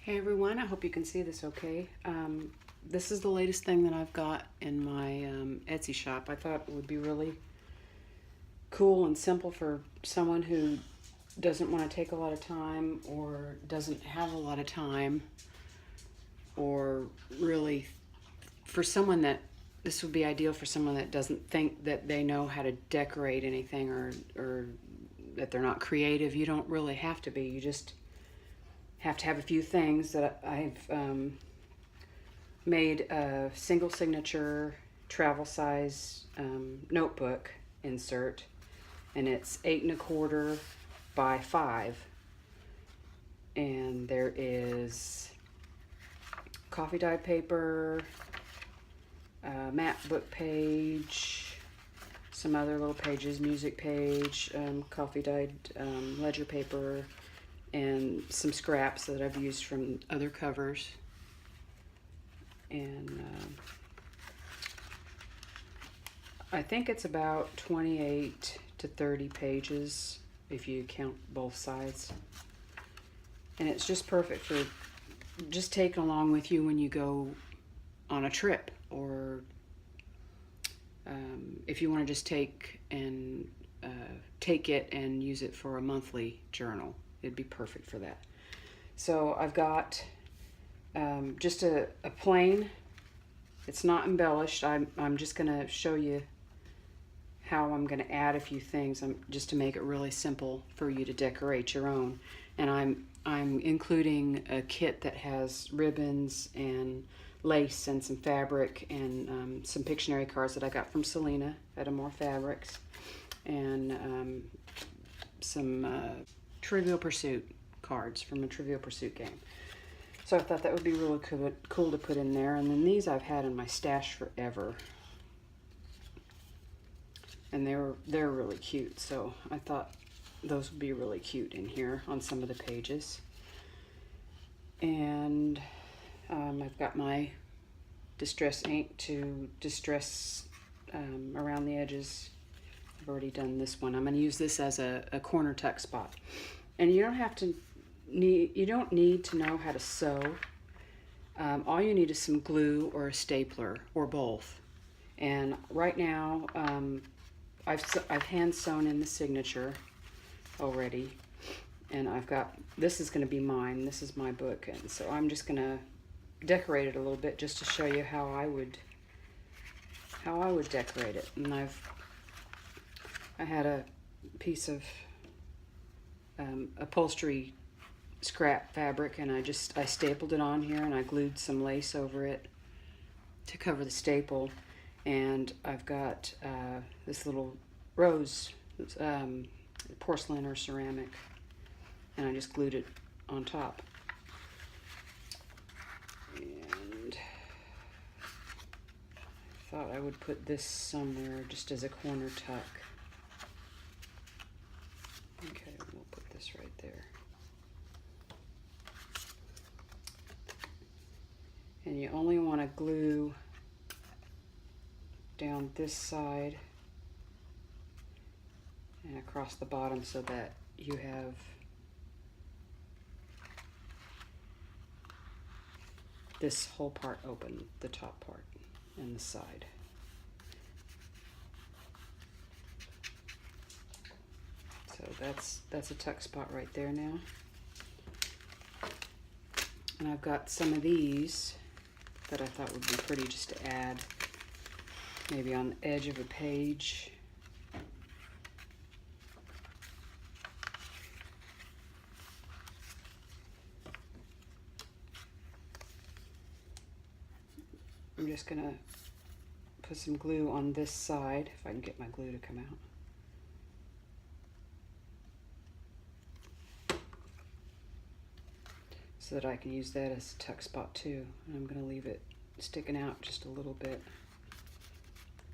Hey everyone, I hope you can see this okay. This is the latest thing that I've got in my Etsy shop. I thought it would be really cool and simple for someone who doesn't want to take a lot of time or doesn't have a lot of time, or really for someone that this would be ideal for someone that doesn't think that they know how to decorate anything, or that they're not creative. You don't really have to be. You just have to have a few things that I've made a single signature travel size notebook insert, and it's 8¼ by 5, and there is coffee dyed paper, map book page, some other little pages, music page, coffee dyed ledger paper, and some scraps that I've used from other covers. And I think it's about 28 to 30 pages if you count both sides. And it's just perfect for just taking along with you when you go on a trip, or if you want to just take it and use it for a monthly journal. It'd be perfect for that. So I've got just a plain, it's not embellished. I'm just going to show you how I'm going to add a few things just to make it really simple for you to decorate your own. And I'm including a kit that has ribbons and lace and some fabric and some Pictionary cards that I got from Salena at AmourFabriQues, and some Trivial Pursuit cards from a Trivial Pursuit game. So I thought that would be really cool to put in there. And then these I've had in my stash forever, and they're really cute. So I thought those would be really cute in here on some of the pages. And I've got my distress ink to distress around the edges. I've already done this one. I'm going to use this as a corner tuck spot. And you don't need to know how to sew. All you need is some glue or a stapler or both. And right now, I've hand sewn in the signature already, and this is going to be mine. This is my book, and so I'm just going to decorate it a little bit just to show you how I would decorate it. And I had a piece of upholstery scrap fabric, and I stapled it on here, and I glued some lace over it to cover the staple. And I've got this little rose, porcelain or ceramic, and I just glued it on top. And I thought I would put this somewhere just as a corner tuck. Okay, we'll put this right there. And you only want to glue down this side and across the bottom so that you have this whole part open, the top part and the side. So that's a tuck spot right there now. And I've got some of these that I thought would be pretty just to add maybe on the edge of a page. I'm just gonna put some glue on this side, if I can get my glue to come out. So that I can use that as a tuck spot too. And I'm going to leave it sticking out just a little bit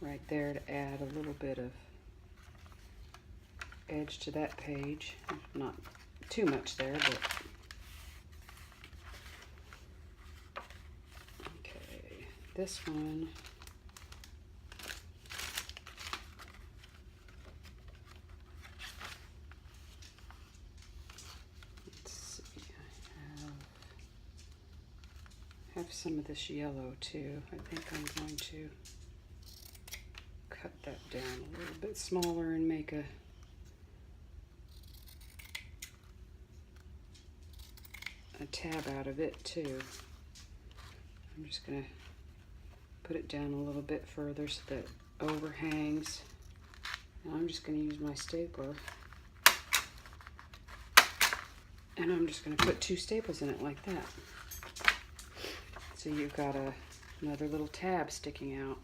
right there to add a little bit of edge to that page. Not too much there, but okay. This one, let's see, I have some of this yellow too. I think I'm going to cut that down a little bit smaller and make a tab out of it too. I'm just going to put it down a little bit further so that it overhangs. Now I'm just going to use my stapler, and I'm just going to put 2 staples in it like that. So you've got another little tab sticking out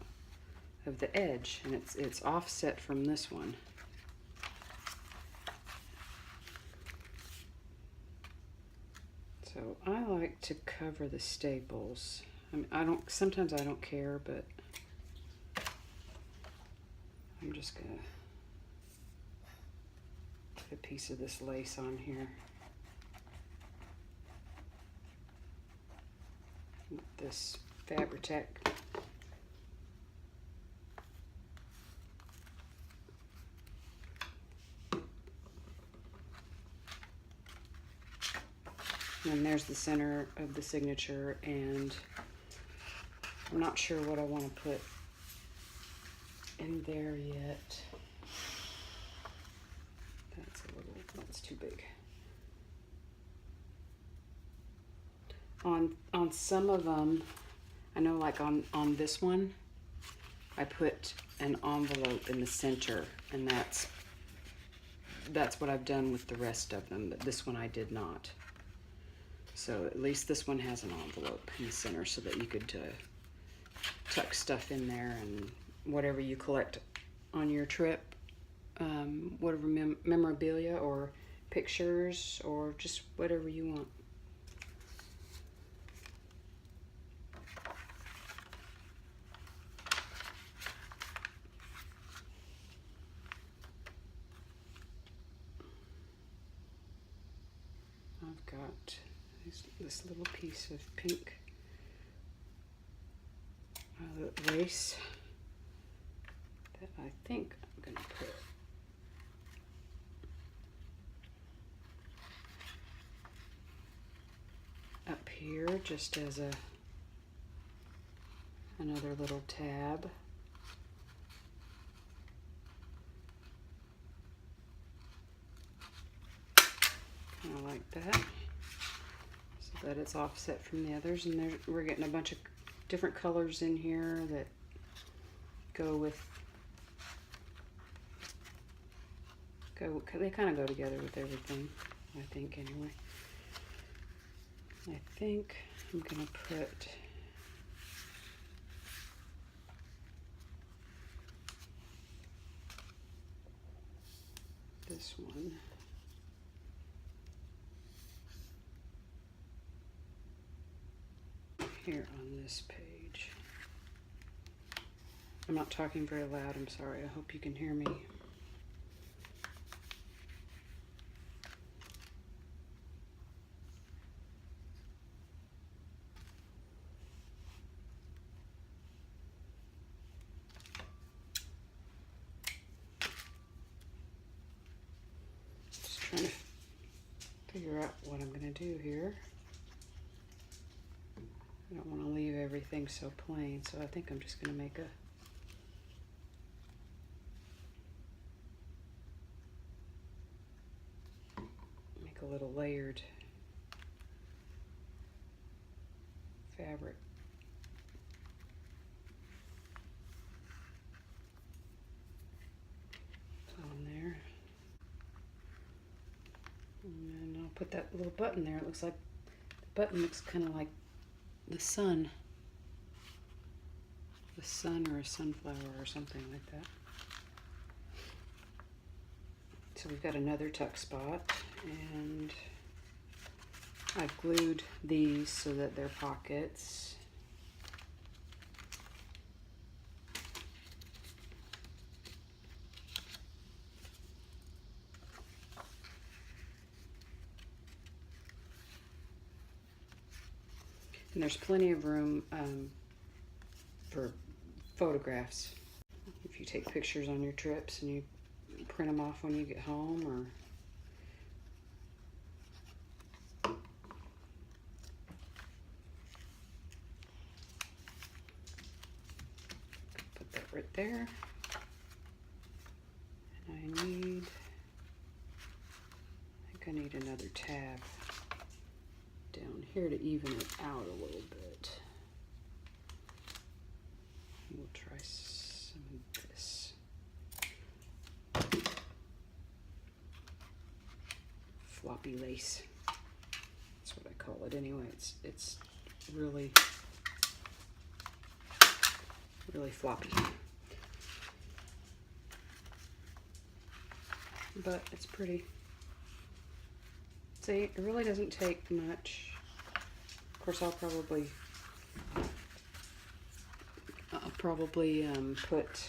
of the edge, and it's offset from this one. So I like to cover the staples. I mean, sometimes I don't care, but I'm just gonna put a piece of this lace on here. With this Fabri-Tac. And there's the center of the signature, and I'm not sure what I want to put in there yet. That's too big. On some of them, I know, like on this one, I put an envelope in the center, and that's what I've done with the rest of them, but this one I did not. So at least this one has an envelope in the center so that you could tuck stuff in there and whatever you collect on your trip, whatever memorabilia or pictures or just whatever you want. I've got this little piece of pink lace that I think I'm going to put up here just as another little tab. Kind of like that, so that it's offset from the others, and we're getting a bunch of different colors in here that go with, they kind of go together with everything, I think, anyway. I think I'm going to put this one here on this page. I'm not talking very loud, I'm sorry. I hope you can hear me. Just trying to figure out what I'm going to do here. I don't want to leave everything so plain, so I think I'm just going to make a little layered fabric. On there. And I'll put that little button there. It looks like the button looks kind of like the sun or a sunflower or something like that. So we've got another tuck spot, and I've glued these so that they're pockets. And there's plenty of room for photographs. If you take pictures on your trips and you print them off when you get home, or right there. And I think I need another tab down here to even it out a little bit. We'll try some of this. Floppy lace. That's what I call it anyway. It's really floppy. But it's pretty. See, it really doesn't take much. Of course, I'll probably put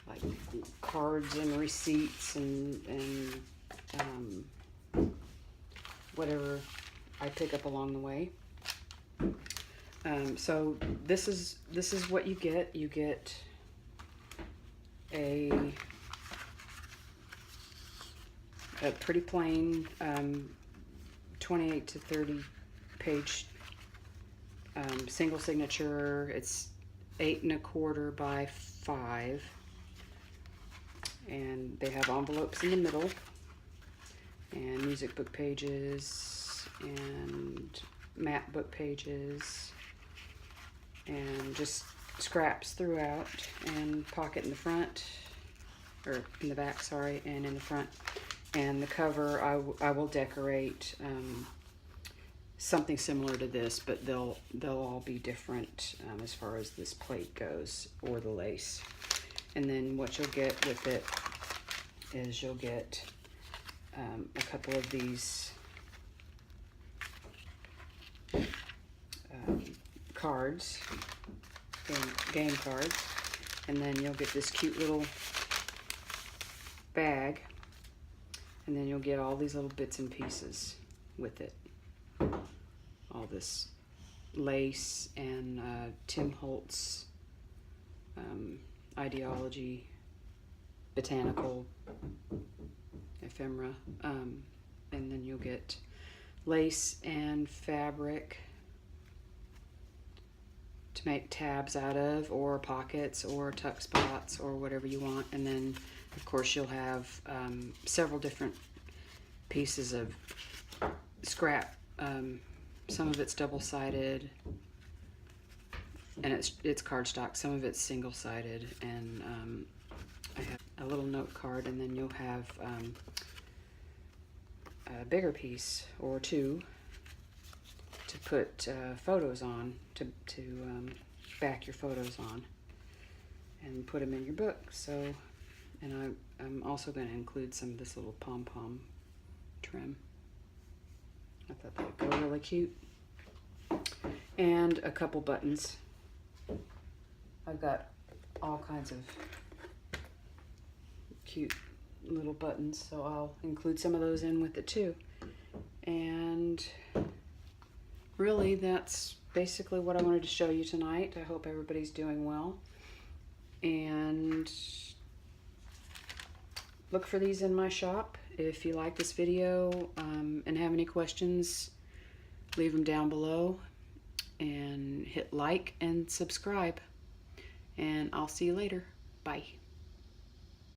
like cards and receipts and whatever I pick up along the way. So this is what you get. You get a pretty plain 28 to 30 page single signature. It's 8 1/4 by 5, and they have envelopes in the middle, and music book pages, and map book pages, and just scraps throughout, and pocket in the front, or in the back, sorry, and in the front. And the cover, I will decorate something similar to this, but they'll all be different as far as this plate goes, or the lace. And then what you'll get with it is you'll get a couple of these cards, game cards, and then you'll get this cute little bag, and then you'll get all these little bits and pieces with it. All this lace and Tim Holtz ideology, botanical ephemera, and then you'll get lace and fabric to make tabs out of, or pockets, or tuck spots, or whatever you want. And then of course you'll have several different pieces of scrap. Some of it's double-sided, and it's cardstock. Some of it's single-sided, and I have a little note card, and then you'll have a bigger piece or two to put photos on, to back your photos on, and put them in your book. So, and I'm also going to include some of this little pom-pom trim. I thought that would go really cute. And a couple buttons. I've got all kinds of cute little buttons, so I'll include some of those in with it too. And really, that's basically what I wanted to show you tonight. I hope everybody's doing well. And look for these in my shop. If you like this video and have any questions, leave them down below, and hit like and subscribe. And I'll see you later. Bye.